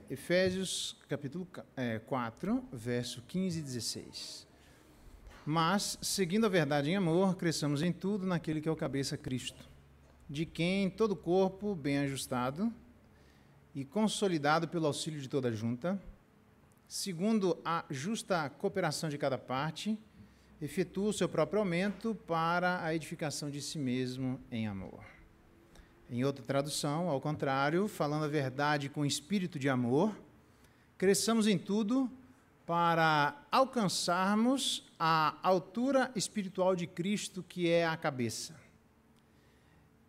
Efésios, capítulo 4, verso 15 e 16. Mas, seguindo a verdade em amor, cresçamos em tudo naquele que é o cabeça, Cristo, de quem todo o corpo, bem ajustado e consolidado pelo auxílio de toda a junta, segundo a justa cooperação de cada parte, efetua o seu próprio aumento para a edificação de si mesmo em amor. Em outra tradução, ao contrário, falando a verdade com espírito de amor, cresçamos em tudo para alcançarmos a altura espiritual de Cristo, que é a cabeça.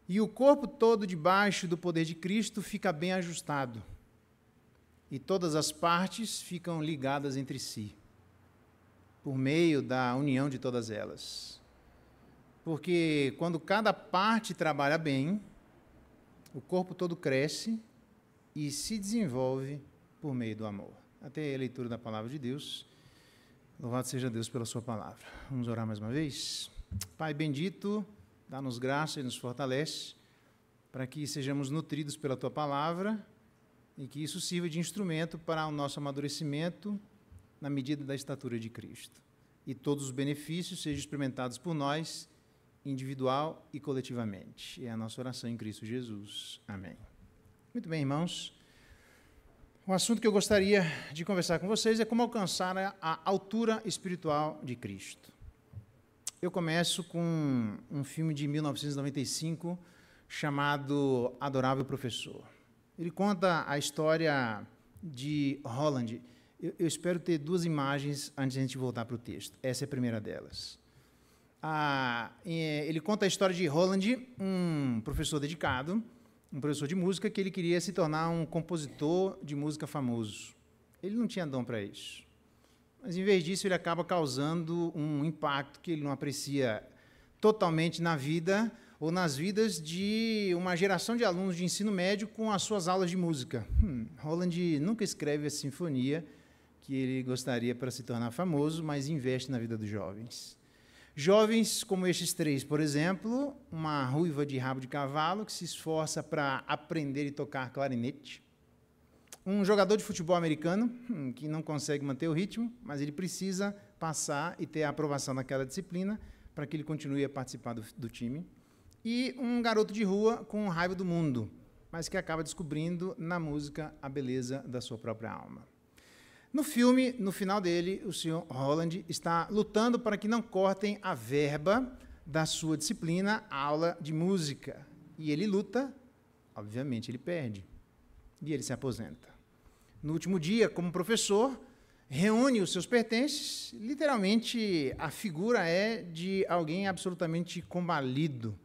E o corpo todo debaixo do poder de Cristo fica bem ajustado, e todas as partes ficam ligadas entre si, por meio da união de todas elas. Porque quando cada parte trabalha bem, o corpo todo cresce e se desenvolve por meio do amor. Até a leitura da palavra de Deus. Louvado seja Deus pela sua palavra. Vamos orar mais uma vez? Pai bendito, dá-nos graça e nos fortalece para que sejamos nutridos pela tua palavra e que isso sirva de instrumento para o nosso amadurecimento na medida da estatura de Cristo. E todos os benefícios sejam experimentados por nós, individual e coletivamente. É a nossa oração em Cristo Jesus. Amém. Muito bem, irmãos. O assunto que eu gostaria de conversar com vocês é como alcançar a altura espiritual de Cristo. Eu começo com um filme de 1995 chamado Adorável Professor. Ele conta a história de Holland. Eu espero ter duas imagens antes de a gente voltar para o texto. Essa é a primeira delas. Ele conta a história de Holland, um professor dedicado, um professor de música, que ele queria se tornar um compositor de música famoso. Ele não tinha dom para isso. Mas, em vez disso, ele acaba causando um impacto que ele não aprecia totalmente na vida ou nas vidas de uma geração de alunos de ensino médio com as suas aulas de música. Holland nunca escreve a sinfonia que ele gostaria para se tornar famoso, mas investe na vida dos jovens. Jovens como estes três, por exemplo, uma ruiva de rabo de cavalo que se esforça para aprender e tocar clarinete, um jogador de futebol americano que não consegue manter o ritmo, mas ele precisa passar e ter a aprovação daquela disciplina para que ele continue a participar do time, e um garoto de rua com raiva do mundo, mas que acaba descobrindo na música a beleza da sua própria alma. No filme, no final dele, o Sr. Holland está lutando para que não cortem a verba da sua disciplina, a aula de música. E ele luta, obviamente ele perde, e ele se aposenta. No último dia, como professor, reúne os seus pertences, literalmente a figura é de alguém absolutamente combalido,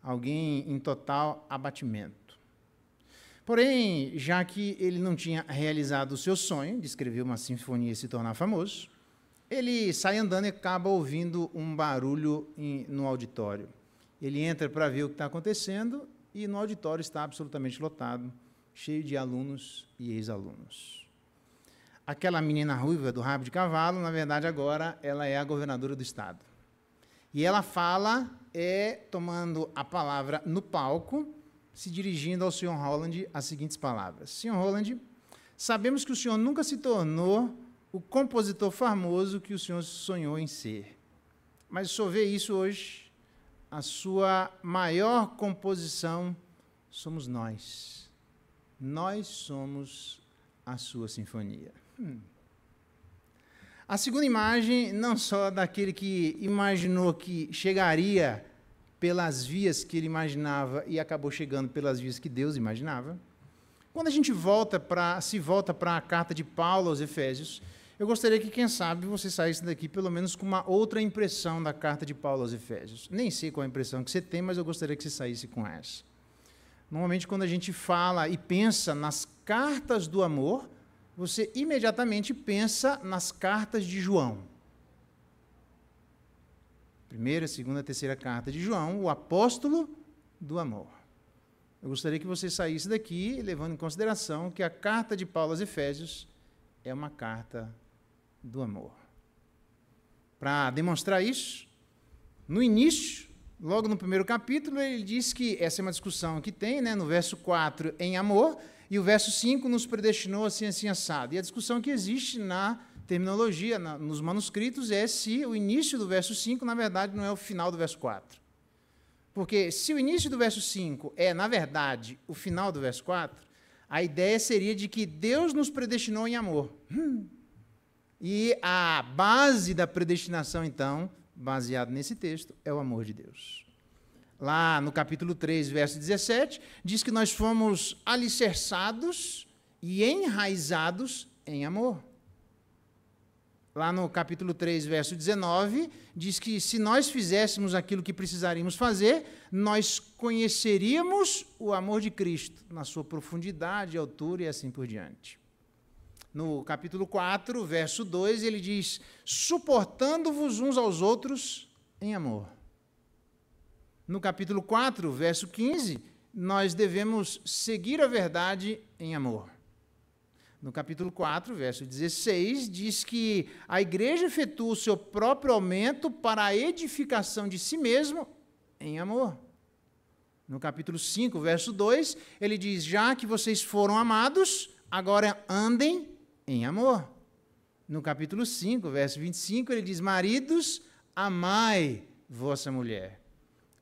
alguém em total abatimento. Porém, já que ele não tinha realizado o seu sonho de escrever uma sinfonia e se tornar famoso, ele sai andando e acaba ouvindo um barulho no auditório. Ele entra para ver o que está acontecendo e no auditório está absolutamente lotado, cheio de alunos e ex-alunos. Aquela menina ruiva do rabo de cavalo, na verdade, agora ela é a governadora do estado. E ela fala, tomando a palavra no palco, se dirigindo ao Sr. Holland as seguintes palavras: Sr. Holland, sabemos que o senhor nunca se tornou o compositor famoso que o senhor sonhou em ser. Mas o senhor vê isso hoje, a sua maior composição somos nós. Nós somos a sua sinfonia. A segunda imagem, não só daquele que imaginou que chegaria pelas vias que ele imaginava e acabou chegando pelas vias que Deus imaginava. Quando a gente se volta para a carta de Paulo aos Efésios, eu gostaria que, quem sabe, você saísse daqui pelo menos com uma outra impressão da carta de Paulo aos Efésios. Nem sei qual a impressão que você tem, mas eu gostaria que você saísse com essa. Normalmente, quando a gente fala e pensa nas cartas do amor, você imediatamente pensa nas cartas de João. Primeira, segunda, terceira carta de João, o apóstolo do amor. Eu gostaria que você saísse daqui levando em consideração que a carta de Paulo aos Efésios é uma carta do amor. Para demonstrar isso, no início Logo no primeiro capítulo, ele diz que, essa é uma discussão que tem, né, no verso 4, em amor, e o verso 5 nos predestinou assim, assim, assado. E a discussão que existe na terminologia, nos manuscritos, é se o início do verso 5, na verdade, não é o final do verso 4. Porque se o início do verso 5 é, na verdade, o final do verso 4, a ideia seria de que Deus nos predestinou em amor. E a base da predestinação, então, baseado nesse texto, é o amor de Deus. Lá no capítulo 3, verso 17, diz que nós fomos alicerçados e enraizados em amor. Lá no capítulo 3, verso 19, diz que se nós fizéssemos aquilo que precisaríamos fazer, nós conheceríamos o amor de Cristo, na sua profundidade, altura e assim por diante. No capítulo 4, verso 2, ele diz, suportando-vos uns aos outros em amor. No capítulo 4, verso 15, nós devemos seguir a verdade em amor. No capítulo 4, verso 16, diz que a igreja efetua o seu próprio aumento para a edificação de si mesmo em amor. No capítulo 5, verso 2, ele diz, já que vocês foram amados, agora andem em amor. No capítulo 5, verso 25, ele diz, maridos, amai vossa mulher.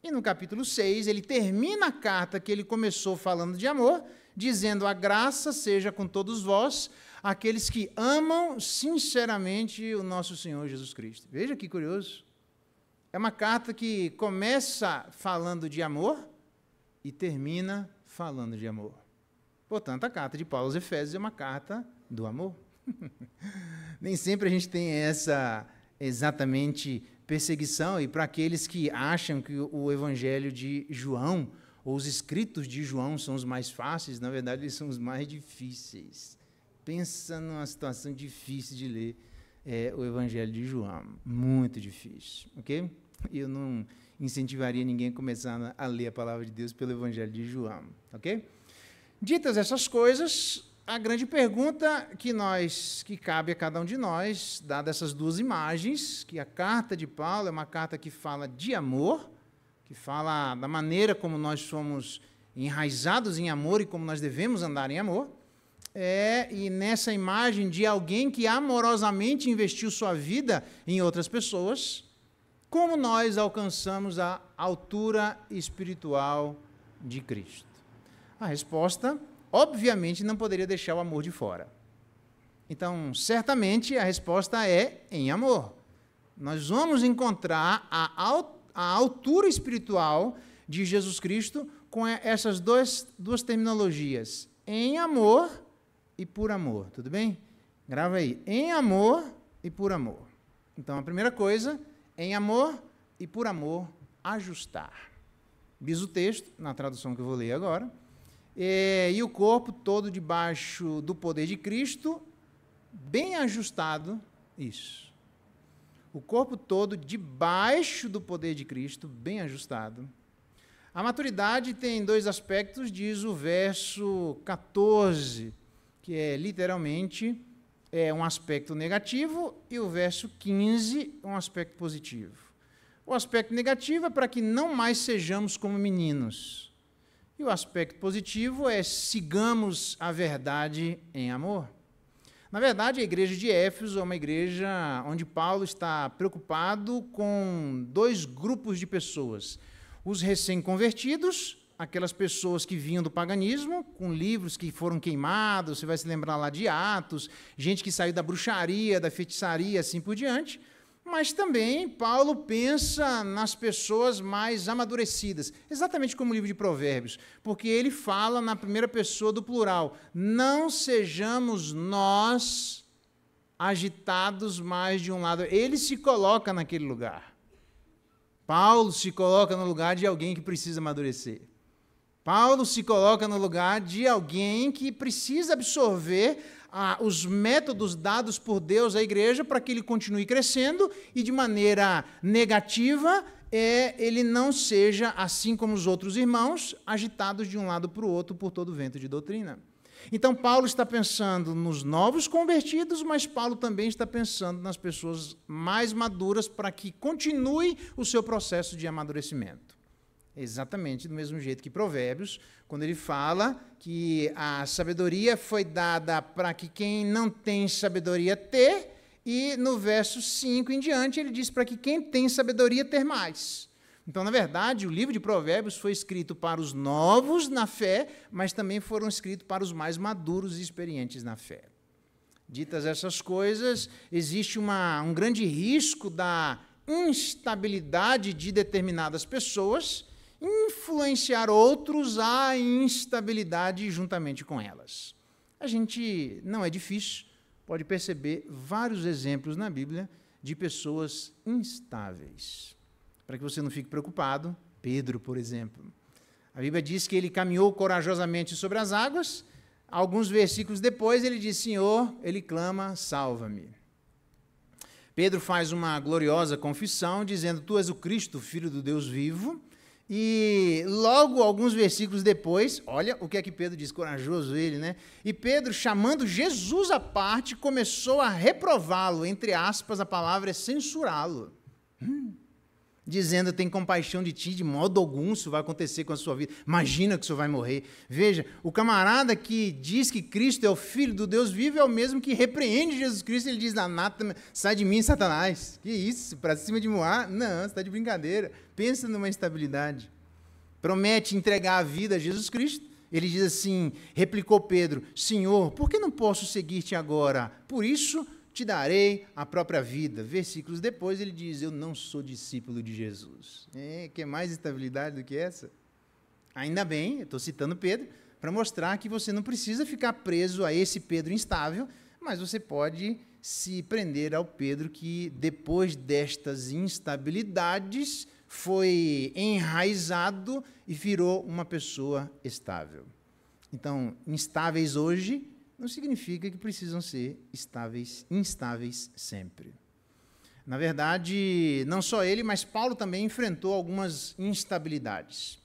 E no capítulo 6, ele termina a carta que ele começou falando de amor, dizendo, a graça seja com todos vós, aqueles que amam sinceramente o nosso Senhor Jesus Cristo. Veja que curioso. É uma carta que começa falando de amor e termina falando de amor. Portanto, a carta de Paulo aos Efésios é uma carta do amor. Nem sempre a gente tem essa exatamente perseguição, e para aqueles que acham que o evangelho de João, ou os escritos de João são os mais fáceis, na verdade eles são os mais difíceis. Pensa numa situação difícil de ler o evangelho de João, muito difícil, ok? Eu não incentivaria ninguém a começar a ler a palavra de Deus pelo evangelho de João, ok? Ditas essas coisas, a grande pergunta que cabe a cada um de nós, dadas essas duas imagens, que a carta de Paulo é uma carta que fala de amor, que fala da maneira como nós somos enraizados em amor e como nós devemos andar em amor, e nessa imagem de alguém que amorosamente investiu sua vida em outras pessoas, como nós alcançamos a altura espiritual de Cristo? A resposta, obviamente, não poderia deixar o amor de fora. Então, certamente, a resposta é em amor. Nós vamos encontrar a altura espiritual de Jesus Cristo com essas duas terminologias, em amor e por amor, tudo bem? Grava aí, em amor e por amor. Então, a primeira coisa, em amor e por amor, ajustar. Diz o texto, na tradução que eu vou ler agora, e o corpo todo debaixo do poder de Cristo, bem ajustado, isso. O corpo todo debaixo do poder de Cristo, bem ajustado. A maturidade tem dois aspectos, diz o verso 14, que é literalmente um aspecto negativo, e o verso 15, um aspecto positivo. O aspecto negativo é para que não mais sejamos como meninos. E o aspecto positivo é sigamos a verdade em amor. Na verdade, a igreja de Éfeso é uma igreja onde Paulo está preocupado com dois grupos de pessoas. Os recém-convertidos, aquelas pessoas que vinham do paganismo, com livros que foram queimados, você vai se lembrar lá de Atos, gente que saiu da bruxaria, da feitiçaria, assim por diante. Mas também Paulo pensa nas pessoas mais amadurecidas, exatamente como o livro de Provérbios, porque ele fala na primeira pessoa do plural, não sejamos nós agitados mais de um lado. Ele se coloca naquele lugar. Paulo se coloca no lugar de alguém que precisa amadurecer. Paulo se coloca no lugar de alguém que precisa absorver os métodos dados por Deus à igreja para que ele continue crescendo e, de maneira negativa, ele não seja, assim como os outros irmãos, agitados de um lado para o outro por todo vento de doutrina. Então, Paulo está pensando nos novos convertidos, mas Paulo também está pensando nas pessoas mais maduras para que continue o seu processo de amadurecimento. Exatamente do mesmo jeito que Provérbios, quando ele fala que a sabedoria foi dada para que quem não tem sabedoria ter, e no verso 5 em diante ele diz para que quem tem sabedoria ter mais. Então, na verdade, o livro de Provérbios foi escrito para os novos na fé, mas também foram escritos para os mais maduros e experientes na fé. Ditas essas coisas, existe um grande risco da instabilidade de determinadas pessoas influenciar outros à instabilidade juntamente com elas. A gente, não é difícil, pode perceber vários exemplos na Bíblia de pessoas instáveis. Para que você não fique preocupado, Pedro, por exemplo. A Bíblia diz que ele caminhou corajosamente sobre as águas. Alguns versículos depois, ele diz, Senhor, ele clama, salva-me. Pedro faz uma gloriosa confissão, dizendo, tu és o Cristo, Filho do Deus vivo. E logo, alguns versículos depois, olha o que é que Pedro diz, corajoso ele, né? E Pedro, chamando Jesus à parte, começou a reprová-lo, entre aspas, a palavra é censurá-lo. Dizendo, tem compaixão de ti, de modo algum isso vai acontecer com a sua vida. Imagina que o senhor vai morrer. Veja, o camarada que diz que Cristo é o Filho do Deus vivo é o mesmo que repreende Jesus Cristo. Ele diz, anátema, sai de mim, Satanás. Que isso? Para cima de Moá? Não, você está de brincadeira. Pensa numa instabilidade. Promete entregar a vida a Jesus Cristo. Ele diz assim, replicou Pedro, Senhor, por que não posso seguir-te agora? Por isso te darei a própria vida. Versículos depois ele diz, eu não sou discípulo de Jesus. Quer mais estabilidade do que essa? Ainda bem, eu estou citando Pedro, para mostrar que você não precisa ficar preso a esse Pedro instável, mas você pode se prender ao Pedro que, depois destas instabilidades, foi enraizado e virou uma pessoa estável. Então, instáveis hoje não significa que precisam ser instáveis sempre. Na verdade, não só ele, mas Paulo também enfrentou algumas instabilidades.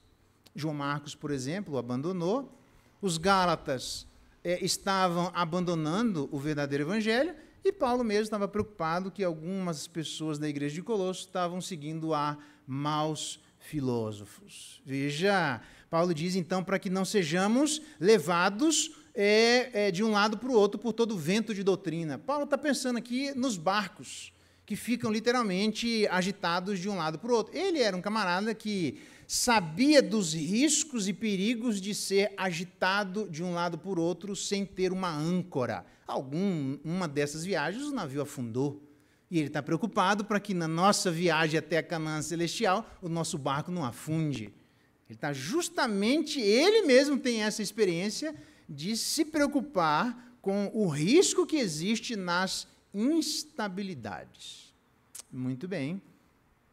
João Marcos, por exemplo, o abandonou. Os Gálatas estavam abandonando o verdadeiro evangelho e Paulo mesmo estava preocupado que algumas pessoas da igreja de Colosso estavam seguindo a maus filósofos. Veja, Paulo diz então para que não sejamos levados de um lado para o outro por todo o vento de doutrina. Paulo está pensando aqui nos barcos, que ficam literalmente agitados de um lado para o outro. Ele era um camarada que sabia dos riscos e perigos de ser agitado de um lado para o outro sem ter uma âncora. Uma dessas viagens o navio afundou. E ele está preocupado para que na nossa viagem até a Canaã Celestial o nosso barco não afunde. Ele está justamente, ele mesmo tem essa experiência de se preocupar com o risco que existe nas instabilidades. Muito bem.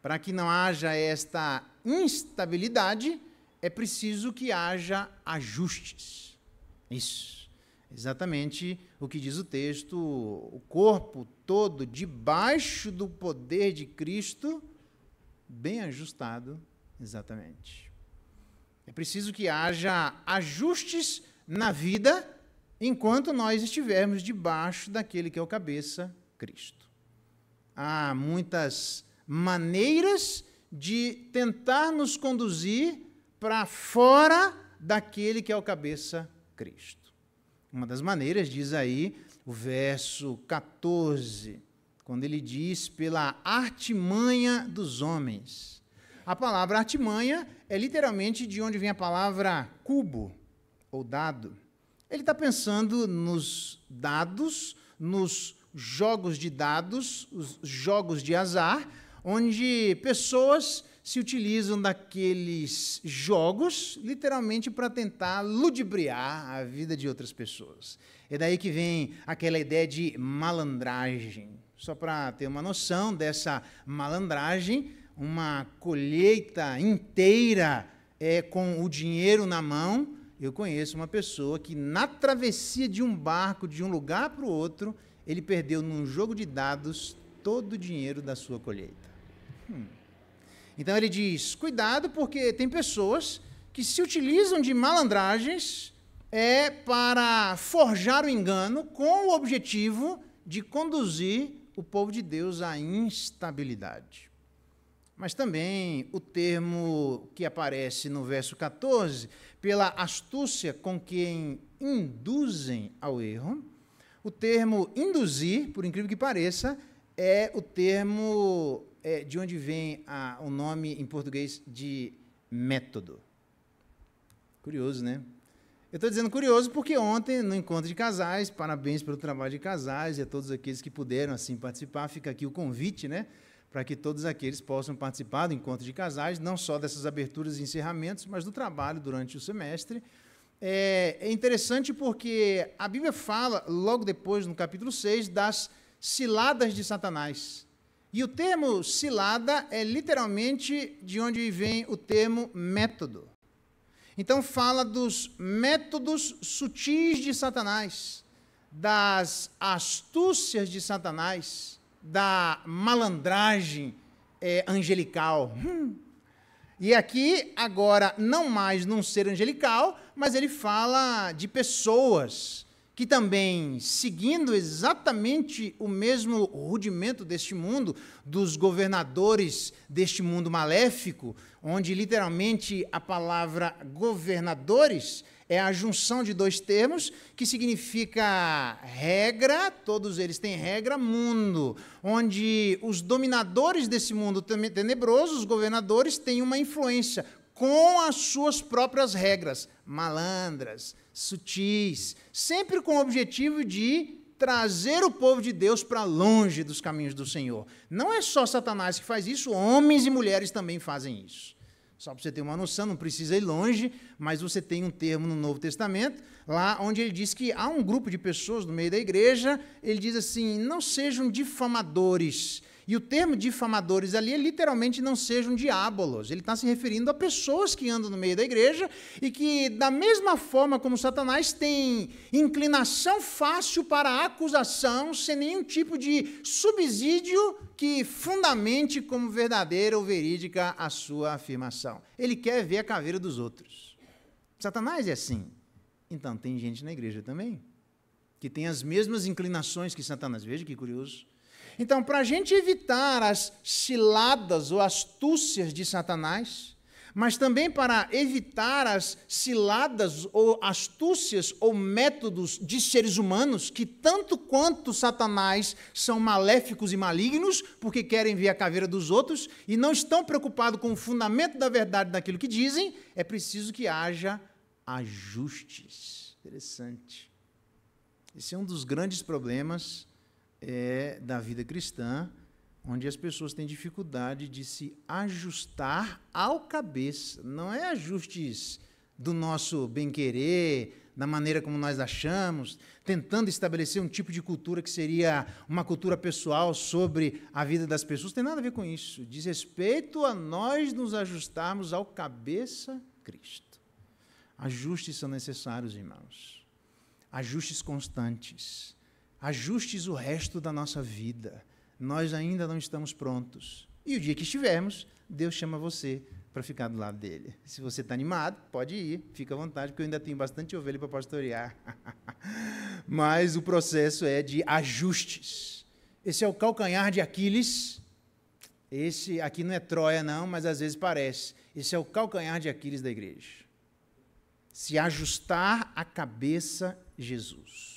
Para que não haja esta instabilidade, é preciso que haja ajustes. Isso. Exatamente o que diz o texto, o corpo todo debaixo do poder de Cristo, bem ajustado, exatamente. É preciso que haja ajustes na vida, enquanto nós estivermos debaixo daquele que é o cabeça, Cristo. Há muitas maneiras de tentar nos conduzir para fora daquele que é o cabeça, Cristo. Uma das maneiras, diz aí o verso 14, quando ele diz, pela artimanha dos homens. A palavra artimanha é literalmente de onde vem a palavra cubo, ou dado. Ele está pensando nos dados, nos jogos de dados, os jogos de azar, onde pessoas se utilizam daqueles jogos, literalmente, para tentar ludibriar a vida de outras pessoas. É daí que vem aquela ideia de malandragem. Só para ter uma noção dessa malandragem, uma colheita inteira com o dinheiro na mão. Eu conheço uma pessoa que, na travessia de um barco de um lugar para o outro, ele perdeu num jogo de dados todo o dinheiro da sua colheita. Então ele diz, cuidado, porque tem pessoas que se utilizam de malandragens é para forjar o engano com o objetivo de conduzir o povo de Deus à instabilidade. Mas também o termo que aparece no verso 14, pela astúcia com quem induzem ao erro, o termo induzir, por incrível que pareça, é o termo de onde vem o nome em português de método. Curioso, né? Eu estou dizendo curioso porque ontem, no encontro de casais, parabéns pelo trabalho de casais e a todos aqueles que puderam assim participar, fica aqui o convite, né? Para que todos aqueles possam participar do encontro de casais, não só dessas aberturas e encerramentos, mas do trabalho durante o semestre. É interessante porque a Bíblia fala, logo depois, no capítulo 6, das ciladas de Satanás. E o termo cilada é literalmente de onde vem o termo método. Então, fala dos métodos sutis de Satanás, das astúcias de Satanás, da malandragem angelical. E aqui, agora, não mais num ser angelical, mas ele fala de pessoas que também, seguindo exatamente o mesmo rudimento deste mundo, dos governadores deste mundo maléfico, onde literalmente a palavra governadores é a junção de dois termos, que significa regra, todos eles têm regra, mundo, onde os dominadores desse mundo tenebroso, os governadores, têm uma influência com as suas próprias regras, malandras, sutis, sempre com o objetivo de trazer o povo de Deus para longe dos caminhos do Senhor. Não é só Satanás que faz isso, homens e mulheres também fazem isso. Só para você ter uma noção, não precisa ir longe, mas você tem um termo no Novo Testamento, lá onde ele diz que há um grupo de pessoas no meio da igreja, ele diz assim, não sejam difamadores. E o termo difamadores ali é literalmente não sejam diabolos. Ele está se referindo a pessoas que andam no meio da igreja e que, da mesma forma como Satanás, tem inclinação fácil para a acusação, sem nenhum tipo de subsídio que fundamente como verdadeira ou verídica a sua afirmação. Ele quer ver a caveira dos outros. Satanás é assim. Então, tem gente na igreja também que tem as mesmas inclinações que Satanás. Veja que curioso. Então, para a gente evitar as ciladas ou astúcias de Satanás, mas também para evitar as ciladas ou astúcias ou métodos de seres humanos, que tanto quanto Satanás são maléficos e malignos, porque querem ver a caveira dos outros e não estão preocupados com o fundamento da verdade daquilo que dizem, é preciso que haja ajustes. Interessante. Esse é um dos grandes problemas da vida cristã, onde as pessoas têm dificuldade de se ajustar ao cabeça. Não é ajustes do nosso bem-querer, da maneira como nós achamos, tentando estabelecer um tipo de cultura que seria uma cultura pessoal sobre a vida das pessoas. Tem nada a ver com isso. Diz respeito a nós nos ajustarmos ao cabeça Cristo. Ajustes são necessários, irmãos. Ajustes constantes. Ajustes o resto da nossa vida. Nós ainda não estamos prontos. E o dia que estivermos, Deus chama você para ficar do lado dele. Se você está animado, pode ir, fica à vontade, porque eu ainda tenho bastante ovelha para pastorear. Mas o processo é de ajustes. Esse é o calcanhar de Aquiles. Esse aqui não é Troia, não, mas às vezes parece. Esse é o calcanhar de Aquiles da igreja. Se ajustar à cabeça Jesus.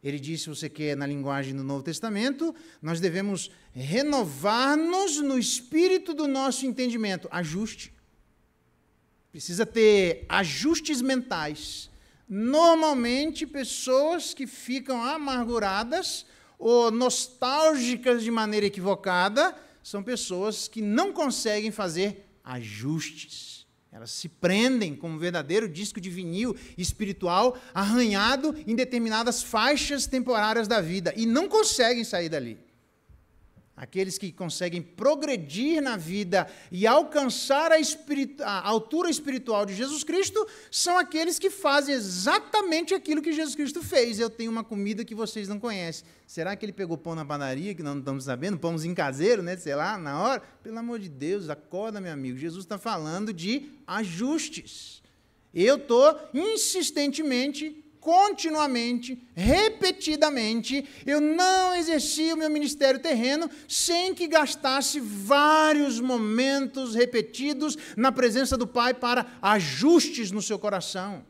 Ele disse, se você quer, na linguagem do Novo Testamento, nós devemos renovar-nos no espírito do nosso entendimento. Ajuste. Precisa ter ajustes mentais. Normalmente, pessoas que ficam amarguradas ou nostálgicas de maneira equivocada são pessoas que não conseguem fazer ajustes. Elas se prendem como um verdadeiro disco de vinil espiritual arranhado em determinadas faixas temporárias da vida e não conseguem sair dali. Aqueles que conseguem progredir na vida e alcançar a altura espiritual de Jesus Cristo são aqueles que fazem exatamente aquilo que Jesus Cristo fez. Eu tenho uma comida que vocês não conhecem. Será que ele pegou pão na padaria, que nós não estamos sabendo? Pãozinho caseiro, né? Sei lá, na hora? Pelo amor de Deus, acorda, meu amigo. Jesus está falando de ajustes. Eu estou insistentemente, continuamente, repetidamente, eu não exerci o meu ministério terreno sem que gastasse vários momentos repetidos na presença do Pai para ajustes no seu coração.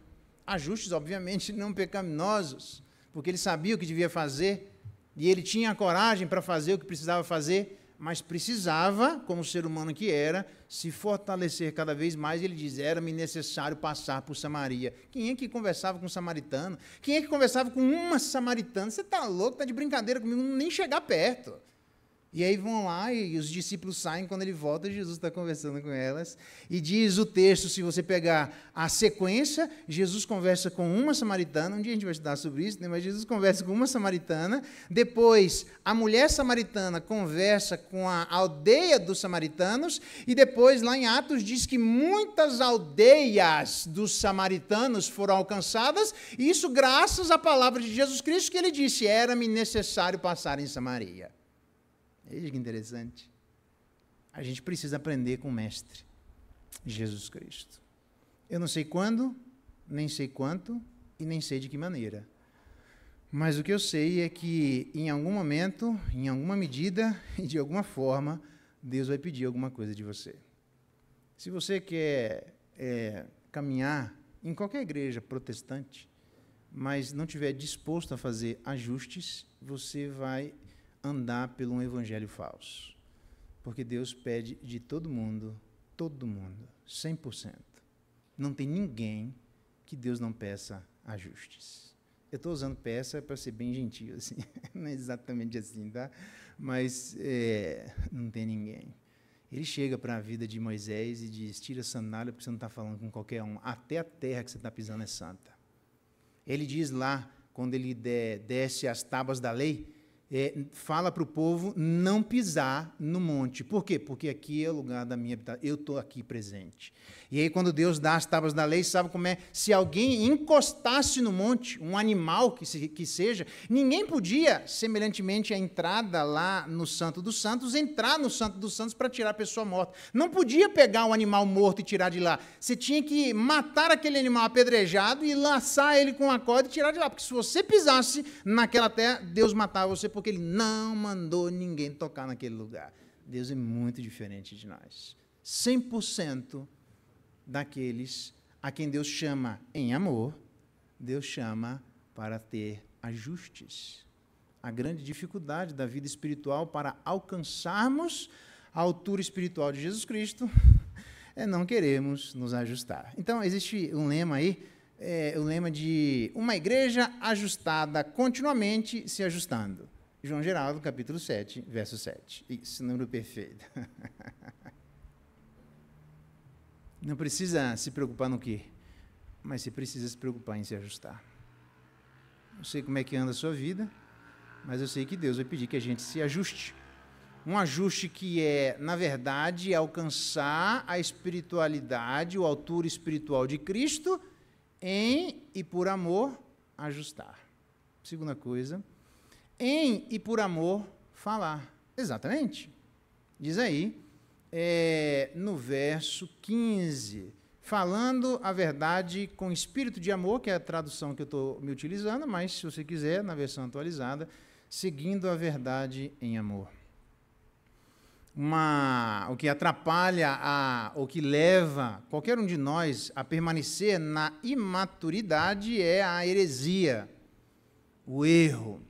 Ajustes, obviamente, não pecaminosos, porque ele sabia o que devia fazer e ele tinha a coragem para fazer o que precisava fazer, mas precisava, como ser humano que era, se fortalecer cada vez mais. Ele diz, era-me necessário passar por Samaria. Quem é que conversava com um samaritano? Quem é que conversava com uma samaritana? Você está louco, está de brincadeira comigo, nem chegar perto. E aí vão lá e os discípulos saem, quando ele volta, Jesus está conversando com elas. E diz o texto, se você pegar a sequência, Jesus conversa com uma samaritana, um dia a gente vai estudar sobre isso, né? Mas Jesus conversa com uma samaritana, depois a mulher samaritana conversa com a aldeia dos samaritanos, e depois lá em Atos diz que muitas aldeias dos samaritanos foram alcançadas, e isso graças à palavra de Jesus Cristo, que ele disse, era-me necessário passar em Samaria. Veja que interessante. A gente precisa aprender com o Mestre, Jesus Cristo. Eu não sei quando, nem sei quanto, e nem sei de que maneira. Mas o que eu sei é que, em algum momento, em alguma medida e de alguma forma, Deus vai pedir alguma coisa de você. Se você quer caminhar em qualquer igreja protestante, mas não estiver disposto a fazer ajustes, você vai andar pelo um evangelho falso. Porque Deus pede de todo mundo, 100%. Não tem ninguém que Deus não peça ajustes. Eu estou usando peça para ser bem gentil, assim. Não é exatamente assim, tá? Mas não tem ninguém. Ele chega para a vida de Moisés e diz, tira a sandália porque você não está falando com qualquer um. Até a terra que você está pisando é santa. Ele diz lá, quando ele desce as tábuas da lei, fala para o povo não pisar no monte. Por quê? Porque aqui é o lugar da minha habitação. Eu estou aqui presente. E aí, quando Deus dá as tábuas da lei, sabe como é? Se alguém encostasse no monte, um animal que seja, ninguém podia, semelhantemente à entrada lá no Santo dos Santos, entrar no Santo dos Santos para tirar a pessoa morta. Não podia pegar um animal morto e tirar de lá. Você tinha que matar aquele animal apedrejado e laçar ele com uma corda e tirar de lá. Porque se você pisasse naquela terra, Deus matava você, porque ele não mandou ninguém tocar naquele lugar. Deus é muito diferente de nós. 100% daqueles a quem Deus chama em amor, Deus chama para ter ajustes. A grande dificuldade da vida espiritual para alcançarmos a altura espiritual de Jesus Cristo é não queremos nos ajustar. Então, existe um lema aí, o lema de uma igreja ajustada continuamente se ajustando. João Geraldo, capítulo 7, verso 7. Isso, número perfeito. Não precisa se preocupar no quê? Mas você precisa se preocupar em se ajustar. Não sei como é que anda a sua vida, mas eu sei que Deus vai pedir que a gente se ajuste. Um ajuste que é, na verdade, alcançar a espiritualidade, a altura espiritual de Cristo, em e por amor, ajustar. Segunda coisa, em e por amor, falar. Exatamente. Diz aí, no verso 15, falando a verdade com espírito de amor, que é a tradução que eu estou me utilizando, mas, se você quiser, na versão atualizada, seguindo a verdade em amor. O que atrapalha, o que leva qualquer um de nós a permanecer na imaturidade é a heresia, o erro.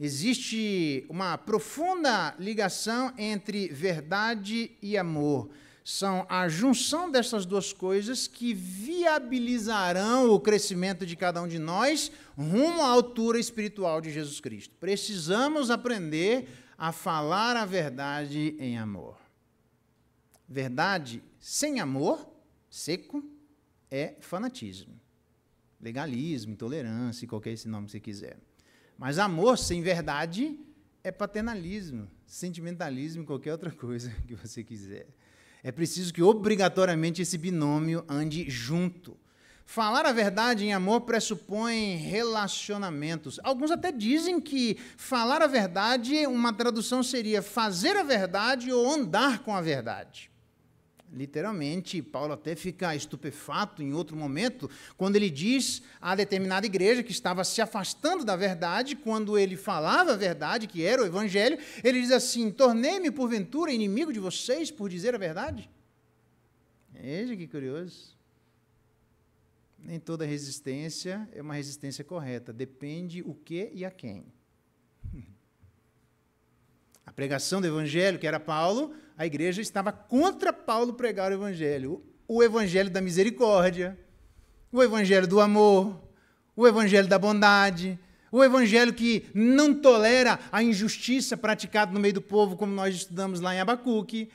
Existe uma profunda ligação entre verdade e amor. São a junção dessas duas coisas que viabilizarão o crescimento de cada um de nós rumo à altura espiritual de Jesus Cristo. Precisamos aprender a falar a verdade em amor. Verdade sem amor, seco, é fanatismo, legalismo, intolerância, qualquer esse nome que você quiser. Mas amor sem verdade é paternalismo, sentimentalismo, qualquer outra coisa que você quiser. É preciso que, obrigatoriamente, esse binômio ande junto. Falar a verdade em amor pressupõe relacionamentos. Alguns até dizem que falar a verdade, uma tradução seria fazer a verdade ou andar com a verdade. Literalmente, Paulo até fica estupefato em outro momento, quando ele diz a determinada igreja que estava se afastando da verdade, quando ele falava a verdade, que era o evangelho, ele diz assim: tornei-me porventura inimigo de vocês por dizer a verdade? Veja que curioso. Nem toda resistência é uma resistência correta, depende o que e a quem. A pregação do evangelho, que era Paulo, a igreja estava contra Paulo pregar o evangelho da misericórdia, o evangelho do amor, o evangelho da bondade, o evangelho que não tolera a injustiça praticada no meio do povo, como nós estudamos lá em Abacuque,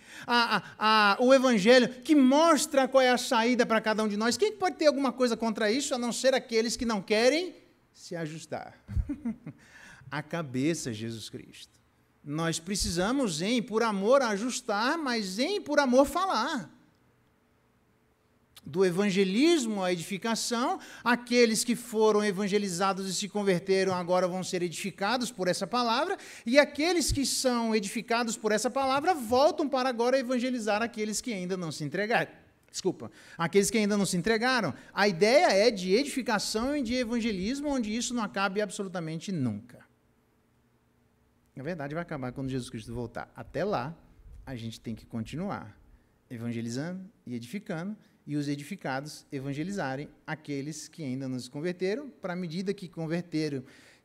o evangelho que mostra qual é a saída para cada um de nós. Quem pode ter alguma coisa contra isso, a não ser aqueles que não querem se ajustar? A cabeça, Jesus Cristo. Nós precisamos, por amor, ajustar, mas por amor, falar. Do evangelismo à edificação, aqueles que foram evangelizados e se converteram agora vão ser edificados por essa palavra, e aqueles que são edificados por essa palavra voltam para agora evangelizar aqueles que ainda não se entregaram. Aqueles que ainda não se entregaram. A ideia é de edificação e de evangelismo, onde isso não acabe absolutamente nunca. Na verdade, vai acabar quando Jesus Cristo voltar. Até lá, a gente tem que continuar evangelizando e edificando, e os edificados evangelizarem aqueles que ainda não se converteram, para a medida que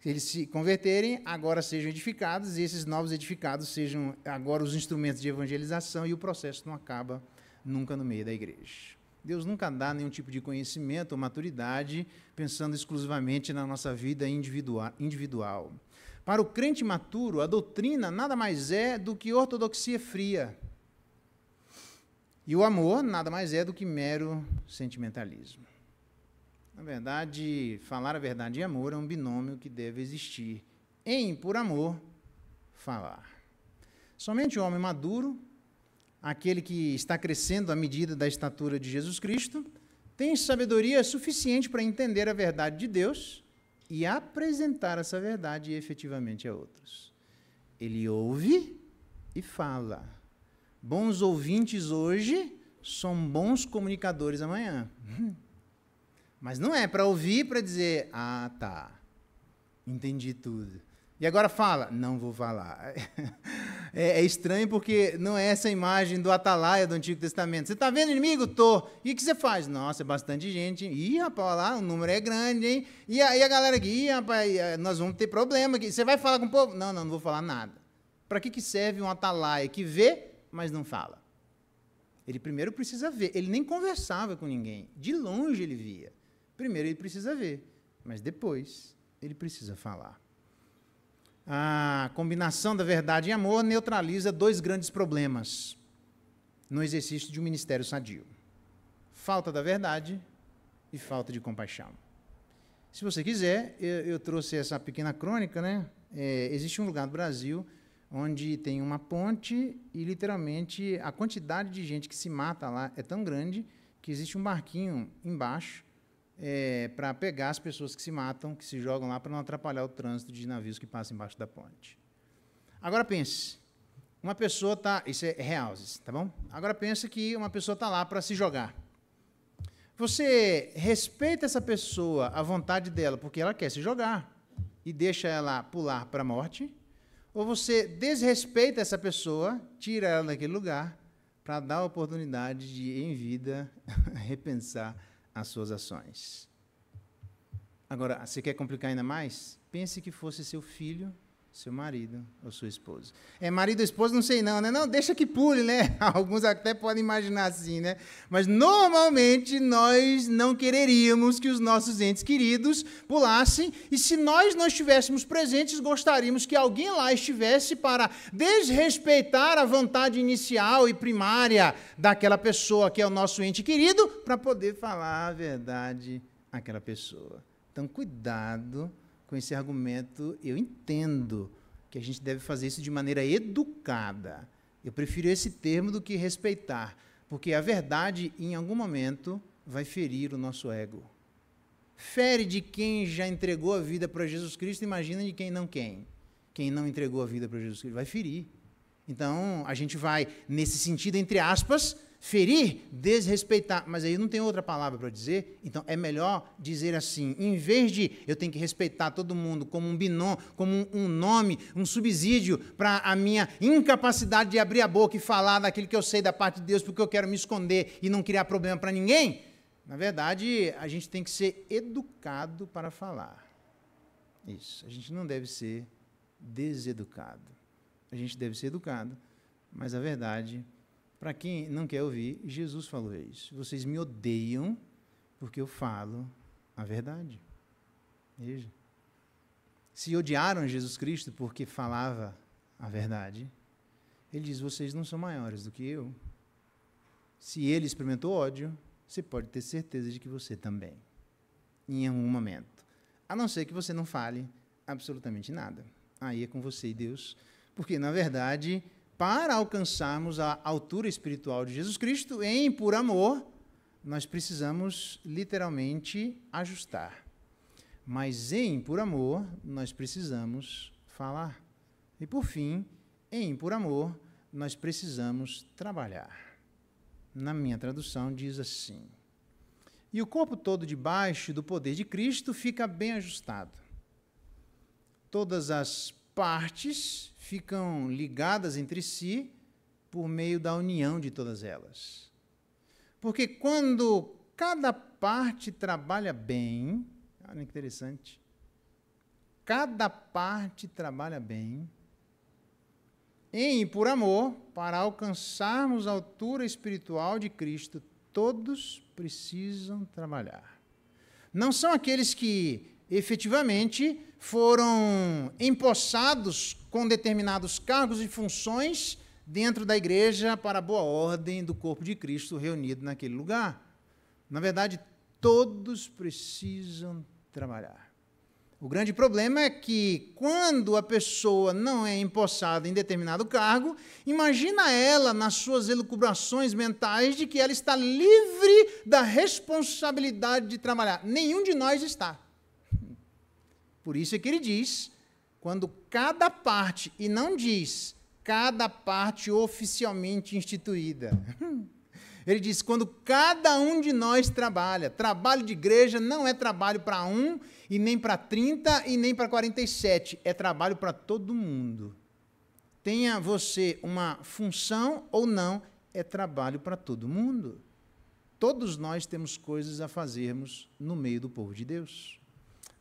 eles se converterem, agora sejam edificados, e esses novos edificados sejam agora os instrumentos de evangelização, e o processo não acaba nunca no meio da igreja. Deus nunca dá nenhum tipo de conhecimento ou maturidade pensando exclusivamente na nossa vida individual. Para o crente maturo, a doutrina nada mais é do que ortodoxia fria. E o amor nada mais é do que mero sentimentalismo. Na verdade, falar a verdade e amor é um binômio que deve existir. Por amor, falar. Somente o homem maduro, aquele que está crescendo à medida da estatura de Jesus Cristo, tem sabedoria suficiente para entender a verdade de Deus e apresentar essa verdade efetivamente a outros. Ele ouve e fala. Bons ouvintes hoje são bons comunicadores amanhã. Mas não é para ouvir para dizer, tá, entendi tudo. E agora fala, não vou falar. É estranho porque não é essa imagem do atalaia do Antigo Testamento. Você está vendo inimigo? Tô. E o que você faz? Nossa, é bastante gente. Ih, rapaz, lá o número é grande, hein? E a galera aqui, rapaz, nós vamos ter problema aqui. Você vai falar com o povo? Não vou falar nada. Para que serve um atalaia que vê, mas não fala? Ele primeiro precisa ver. Ele nem conversava com ninguém. De longe ele via. Primeiro ele precisa ver, mas depois ele precisa falar. A combinação da verdade e amor neutraliza dois grandes problemas no exercício de um ministério sadio: falta da verdade e falta de compaixão. Se você quiser, eu trouxe essa pequena crônica, né? Existe um lugar no Brasil onde tem uma ponte e, literalmente, a quantidade de gente que se mata lá é tão grande que existe um barquinho embaixo para pegar as pessoas que se matam, que se jogam lá para não atrapalhar o trânsito de navios que passam embaixo da ponte. Agora pense, uma pessoa está... Isso é real, tá bom? Agora pense que uma pessoa está lá para se jogar. Você respeita essa pessoa, a vontade dela, porque ela quer se jogar, e deixa ela pular para a morte, ou você desrespeita essa pessoa, tira ela daquele lugar, para dar a oportunidade de, em vida, repensar as suas ações. Agora, você quer complicar ainda mais? Pense que fosse seu filho, seu marido ou sua esposa. Marido ou esposa, não sei não, né? Não, deixa que pule, né? Alguns até podem imaginar assim, né? Mas, normalmente, nós não quereríamos que os nossos entes queridos pulassem, e se nós não estivéssemos presentes, gostaríamos que alguém lá estivesse para desrespeitar a vontade inicial e primária daquela pessoa que é o nosso ente querido, para poder falar a verdade àquela pessoa. Então, cuidado com esse argumento. Eu entendo que a gente deve fazer isso de maneira educada. Eu prefiro esse termo do que respeitar, porque a verdade, em algum momento, vai ferir o nosso ego. Fere de quem já entregou a vida para Jesus Cristo, imagina de quem não entregou a vida para Jesus Cristo, vai ferir. Então, a gente vai, nesse sentido, entre aspas, ferir, desrespeitar. Mas aí não tem outra palavra para dizer, então é melhor dizer assim, em vez de eu tenho que respeitar todo mundo como um binômio, como um nome, um subsídio para a minha incapacidade de abrir a boca e falar daquilo que eu sei da parte de Deus, porque eu quero me esconder e não criar problema para ninguém. Na verdade, a gente tem que ser educado para falar. Isso, a gente não deve ser deseducado. A gente deve ser educado, mas a verdade, para quem não quer ouvir, Jesus falou isso. Vocês me odeiam porque eu falo a verdade. Veja. Se odiaram Jesus Cristo porque falava a verdade, ele diz, vocês não são maiores do que eu. Se ele experimentou ódio, você pode ter certeza de que você também, em algum momento. A não ser que você não fale absolutamente nada. Aí é com você e Deus, porque, na verdade, para alcançarmos a altura espiritual de Jesus Cristo, por amor, nós precisamos, literalmente, ajustar. Mas, por amor, nós precisamos falar. E, por fim, por amor, nós precisamos trabalhar. Na minha tradução, diz assim, e o corpo todo debaixo do poder de Cristo fica bem ajustado. Todas as partes ficam ligadas entre si por meio da união de todas elas. Porque quando cada parte trabalha bem, olha que interessante, cada parte trabalha bem, por amor, para alcançarmos a altura espiritual de Cristo, todos precisam trabalhar. Não são aqueles que efetivamente foram empossados com determinados cargos e funções dentro da igreja para a boa ordem do corpo de Cristo reunido naquele lugar. Na verdade, todos precisam trabalhar. O grande problema é que, quando a pessoa não é empossada em determinado cargo, imagina ela, nas suas elucubrações mentais, de que ela está livre da responsabilidade de trabalhar. Nenhum de nós está. Por isso é que ele diz, quando cada parte, e não diz cada parte oficialmente instituída, ele diz, quando cada um de nós trabalha. Trabalho de igreja não é trabalho para 1, e nem para 30, e nem para 47. É trabalho para todo mundo. Tenha você uma função ou não, é trabalho para todo mundo. Todos nós temos coisas a fazermos no meio do povo de Deus.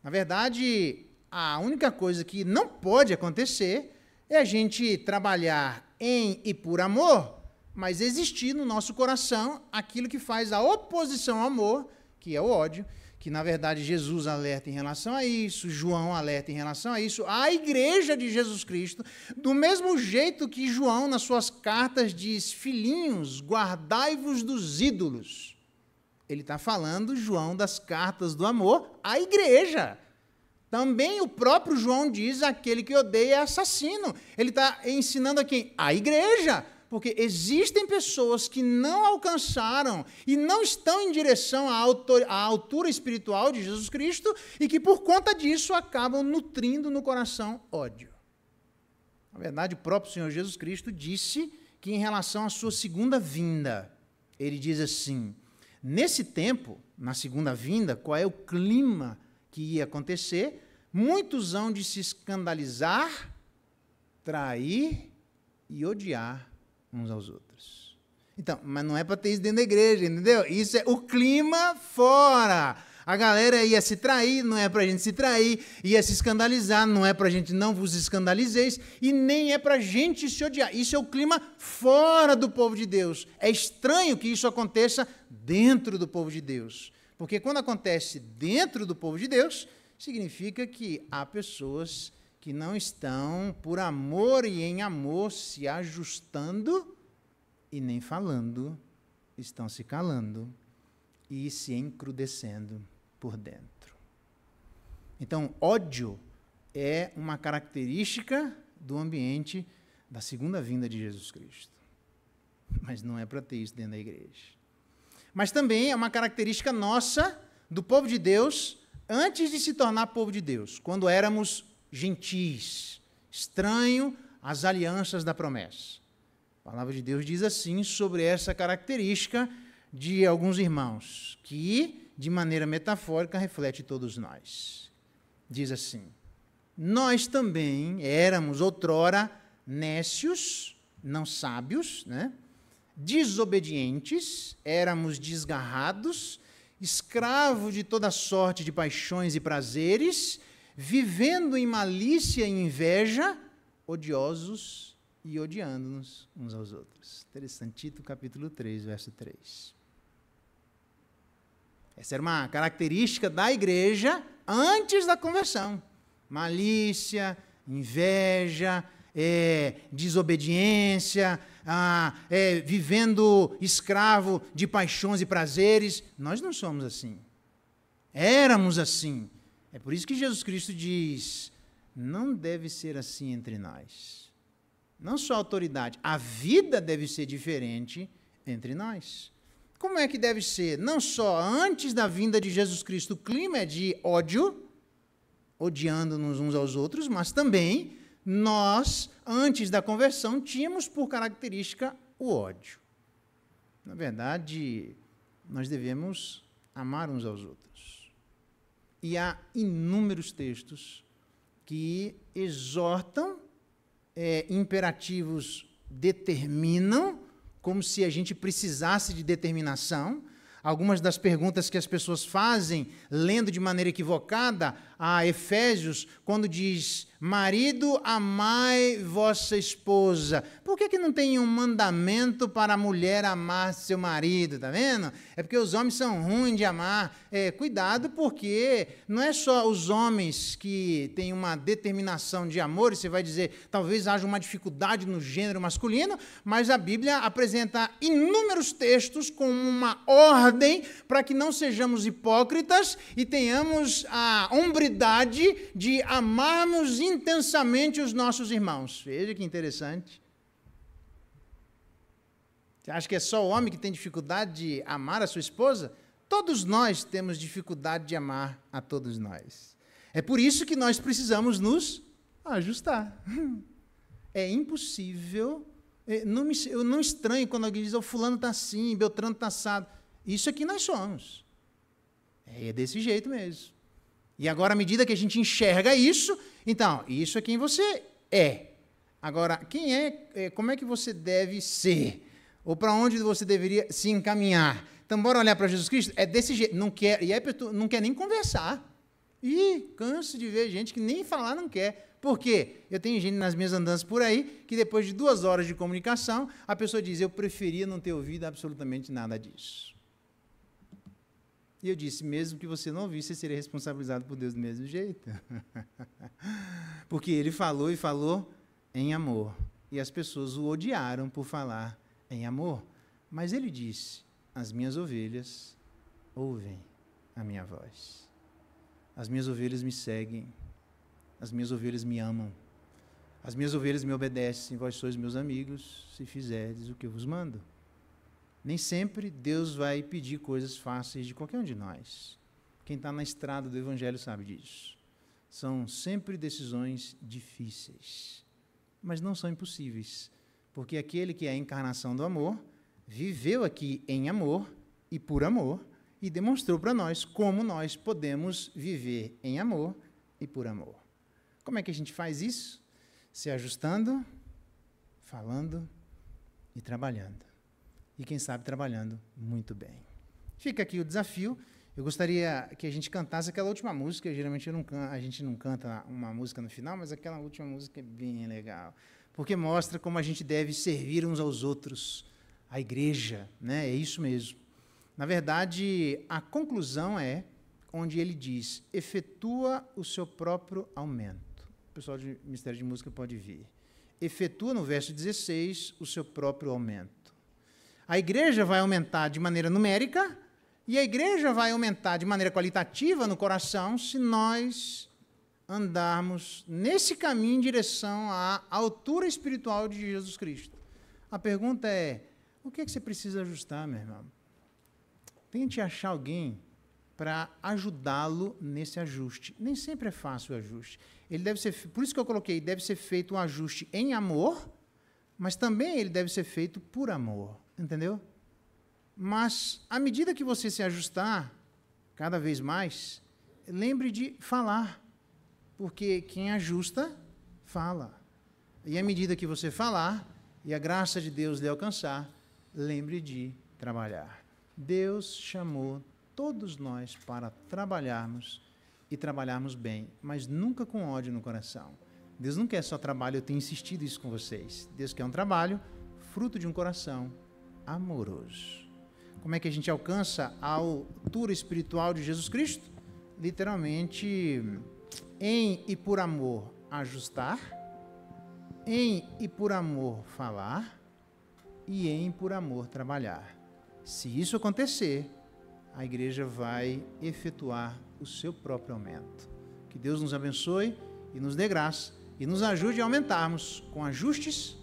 Na verdade, a única coisa que não pode acontecer é a gente trabalhar e por amor, mas existir no nosso coração aquilo que faz a oposição ao amor, que é o ódio, que, na verdade, Jesus alerta em relação a isso, João alerta em relação a isso, a igreja de Jesus Cristo, do mesmo jeito que João, nas suas cartas, diz, filhinhos, guardai-vos dos ídolos. Ele está falando, João, das cartas do amor à igreja. Também o próprio João diz, aquele que odeia é assassino. Ele está ensinando a quem? A igreja. Porque existem pessoas que não alcançaram e não estão em direção à altura espiritual de Jesus Cristo e que, por conta disso, acabam nutrindo no coração ódio. Na verdade, o próprio Senhor Jesus Cristo disse que, em relação à sua segunda vinda, ele diz assim, nesse tempo, na segunda vinda, qual é o clima que ia acontecer? Muitos hão de se escandalizar, trair e odiar uns aos outros. Então, mas não é para ter isso dentro da igreja, entendeu? Isso é o clima fora. A galera ia se trair, não é para a gente se trair, ia se escandalizar, não é para a gente não vos escandalizeis, e nem é para a gente se odiar. Isso é o clima fora do povo de Deus. É estranho que isso aconteça dentro do povo de Deus. Porque quando acontece dentro do povo de Deus, significa que há pessoas que não estão, por amor e em amor, se ajustando e nem falando, estão se calando e se encrudecendo por dentro. Então, ódio é uma característica do ambiente da segunda vinda de Jesus Cristo. Mas não é para ter isso dentro da igreja. Mas também é uma característica nossa, do povo de Deus, antes de se tornar povo de Deus, quando éramos gentis, estranho às alianças da promessa. palavra de Deus diz assim sobre essa característica de alguns irmãos, que, de maneira metafórica, reflete todos nós. Diz assim: nós também éramos outrora nécios, não sábios, né? Desobedientes, éramos desgarrados, escravos de toda sorte de paixões e prazeres, vivendo em malícia e inveja, odiosos e odiando-nos uns aos outros. Interessante, Tito, capítulo 3, verso 3. Essa era uma característica da igreja antes da conversão. Malícia, inveja, desobediência, vivendo escravo de paixões e prazeres. Nós não somos assim. Éramos assim. É por isso que Jesus Cristo diz: não deve ser assim entre nós. Não só a autoridade, a vida deve ser diferente entre nós. Como é que deve ser? Não só antes da vinda de Jesus Cristo, o clima é de ódio, odiando-nos uns aos outros, mas também nós, antes da conversão, tínhamos por característica o ódio. Na verdade, nós devemos amar uns aos outros. E há inúmeros textos que exortam, imperativos determinam, como se a gente precisasse de determinação. Algumas das perguntas que as pessoas fazem, lendo de maneira equivocada, a Efésios, quando diz: marido, amai vossa esposa. Por que não tem um mandamento para a mulher amar seu marido? Está vendo? É porque os homens são ruins de amar. Cuidado, porque não é só os homens que têm uma determinação de amor, e você vai dizer, talvez haja uma dificuldade no gênero masculino, mas a Bíblia apresenta inúmeros textos com uma ordem para que não sejamos hipócritas e tenhamos a hombridade de amarmos intensamente os nossos irmãos. Veja que interessante. Você acha que é só o homem que tem dificuldade de amar a sua esposa? Todos nós temos dificuldade de amar a todos nós. É por isso que nós precisamos nos ajustar. É impossível. Eu não estranho quando alguém diz: o fulano está assim, Beltrano está assado. Isso aqui nós somos. É desse jeito mesmo. E agora, à medida que a gente enxerga isso, então, isso é quem você é. Agora, quem como é que você deve ser? Ou para onde você deveria se encaminhar? Então, bora olhar para Jesus Cristo? É desse jeito. Não quer nem conversar. Canso de ver gente que nem falar não quer. Por quê? Eu tenho gente nas minhas andanças por aí que depois de 2 horas de comunicação, a pessoa diz: eu preferia não ter ouvido absolutamente nada disso. E eu disse: mesmo que você não ouvisse, você seria responsabilizado por Deus do mesmo jeito. Porque ele falou e falou em amor. E as pessoas o odiaram por falar em amor. Mas ele disse: as minhas ovelhas ouvem a minha voz. As minhas ovelhas me seguem. As minhas ovelhas me amam. As minhas ovelhas me obedecem. Vós sois meus amigos, se fizerdes o que eu vos mando. Nem sempre Deus vai pedir coisas fáceis de qualquer um de nós. Quem está na estrada do Evangelho sabe disso. São sempre decisões difíceis, mas não são impossíveis, porque aquele que é a encarnação do amor viveu aqui em amor e por amor e demonstrou para nós como nós podemos viver em amor e por amor. Como é que a gente faz isso? Se ajustando, falando e trabalhando. E, quem sabe, trabalhando muito bem. Fica aqui o desafio. Eu gostaria que a gente cantasse aquela última música. Geralmente a gente não canta uma música no final, mas aquela última música é bem legal, porque mostra como a gente deve servir uns aos outros, a igreja, né? É isso mesmo. Na verdade, a conclusão é onde ele diz: efetua o seu próprio aumento. O pessoal de Ministério de Música pode vir. Efetua, no verso 16, o seu próprio aumento. A igreja vai aumentar de maneira numérica e a igreja vai aumentar de maneira qualitativa no coração se nós andarmos nesse caminho em direção à altura espiritual de Jesus Cristo. A pergunta é: o que é que você precisa ajustar, meu irmão? Tente achar alguém para ajudá-lo nesse ajuste. Nem sempre é fácil o ajuste. Ele deve ser, por isso que eu coloquei, deve ser feito um ajuste em amor, mas também ele deve ser feito por amor, entendeu? Mas, à medida que você se ajustar, cada vez mais, lembre de falar, porque quem ajusta, fala. E à medida que você falar, e a graça de Deus lhe alcançar, lembre de trabalhar. Deus chamou todos nós para trabalharmos e trabalharmos bem, mas nunca com ódio no coração. Deus não quer só trabalho, eu tenho insistido isso com vocês. Deus quer um trabalho fruto de um coração amoroso. Como é que a gente alcança a altura espiritual de Jesus Cristo? Literalmente, em e por amor ajustar, em e por amor falar e em e por amor trabalhar. Se isso acontecer, a igreja vai efetuar o seu próprio aumento. Que Deus nos abençoe e nos dê graça e nos ajude a aumentarmos com ajustes,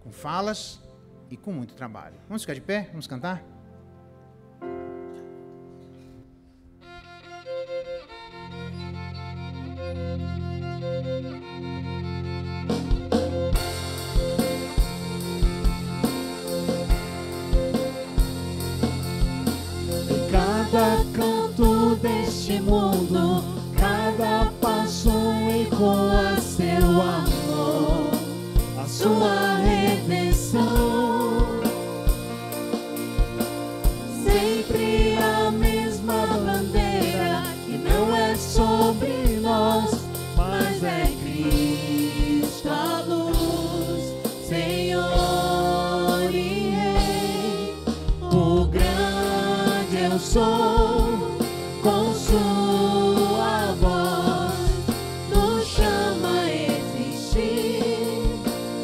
com falas e com muito trabalho. Vamos ficar de pé? Vamos cantar? Cada canto deste mundo, cada passo ecoa seu amor, a sua redenção. Sempre a mesma bandeira, que não é sobre nós, mas é Cristo a luz, Senhor e Rei, o grande eu sou, com sua voz nos chama a existir,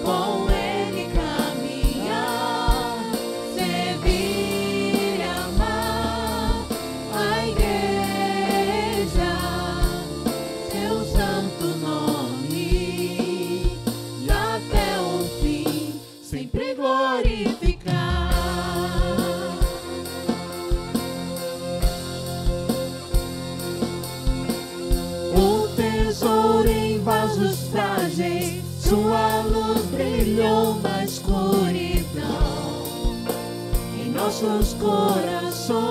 com ele caminhar, servir e amar a igreja, seu santo nome, e até o fim sempre glorificar. Tesouro em vasos frágeis, sua luz brilhou na escuridão, em nossos corações.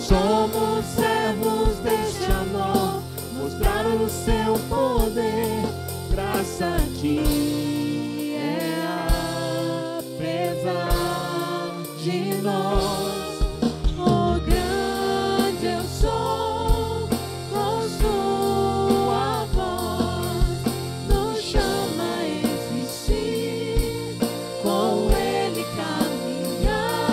Somos servos deste amor, mostrar o seu poder, graça que é apesar de nós. Com ele caminhar.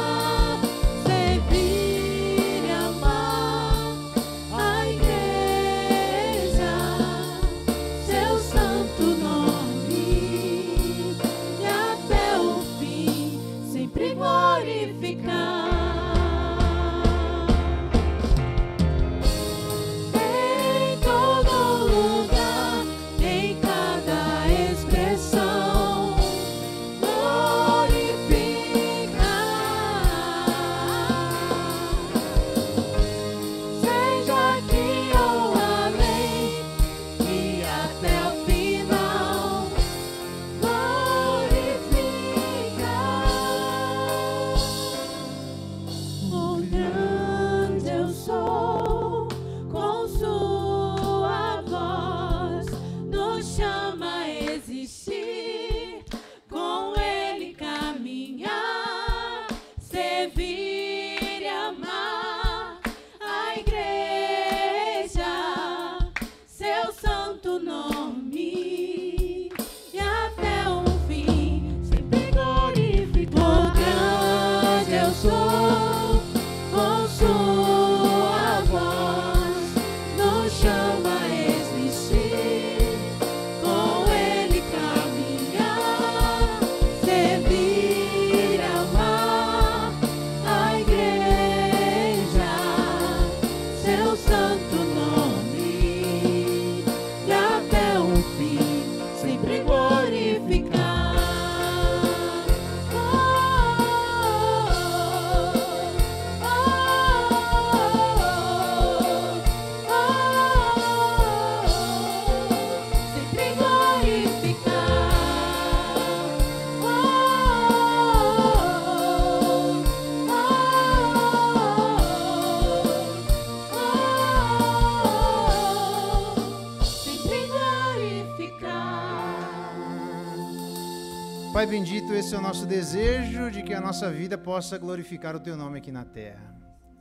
bendito, esse é o nosso desejo, de que a nossa vida possa glorificar o Teu nome aqui na terra.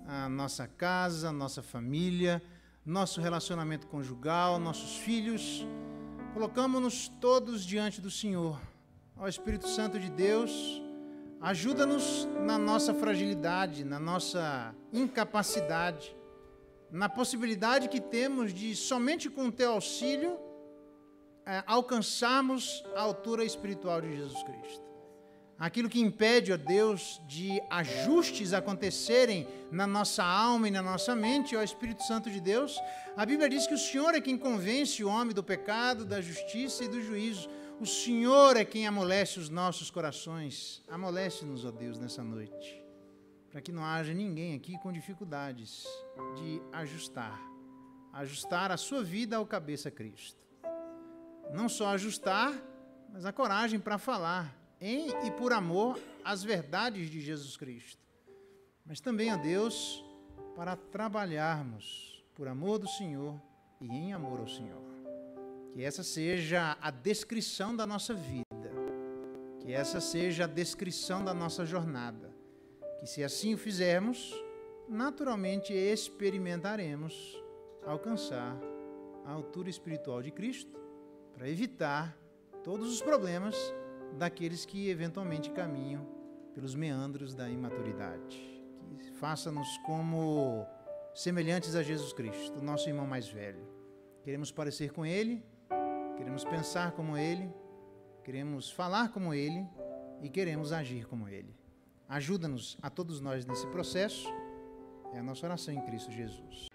A nossa casa, a nossa família, nosso relacionamento conjugal, nossos filhos, colocamos-nos todos diante do Senhor. Ó Espírito Santo de Deus, ajuda-nos na nossa fragilidade, na nossa incapacidade, na possibilidade que temos de, somente com o Teu auxílio, alcançarmos a altura espiritual de Jesus Cristo. Aquilo que impede, ó Deus, de ajustes acontecerem na nossa alma e na nossa mente, ó Espírito Santo de Deus, a Bíblia diz que o Senhor é quem convence o homem do pecado, da justiça e do juízo. O Senhor é quem amolece os nossos corações. Amolece-nos, ó Deus, nessa noite, para que não haja ninguém aqui com dificuldades de ajustar a sua vida ao cabeça Cristo. Não só ajustar, mas a coragem para falar em e por amor às verdades de Jesus Cristo. Mas também, ó Deus, para trabalharmos por amor do Senhor e em amor ao Senhor. Que essa seja a descrição da nossa vida. Que essa seja a descrição da nossa jornada. Que se assim o fizermos, naturalmente experimentaremos alcançar a altura espiritual de Cristo, para evitar todos os problemas daqueles que eventualmente caminham pelos meandros da imaturidade. Que faça-nos como semelhantes a Jesus Cristo, nosso irmão mais velho. Queremos parecer com Ele, queremos pensar como Ele, queremos falar como Ele e queremos agir como Ele. Ajuda-nos a todos nós nesse processo. É a nossa oração em Cristo Jesus.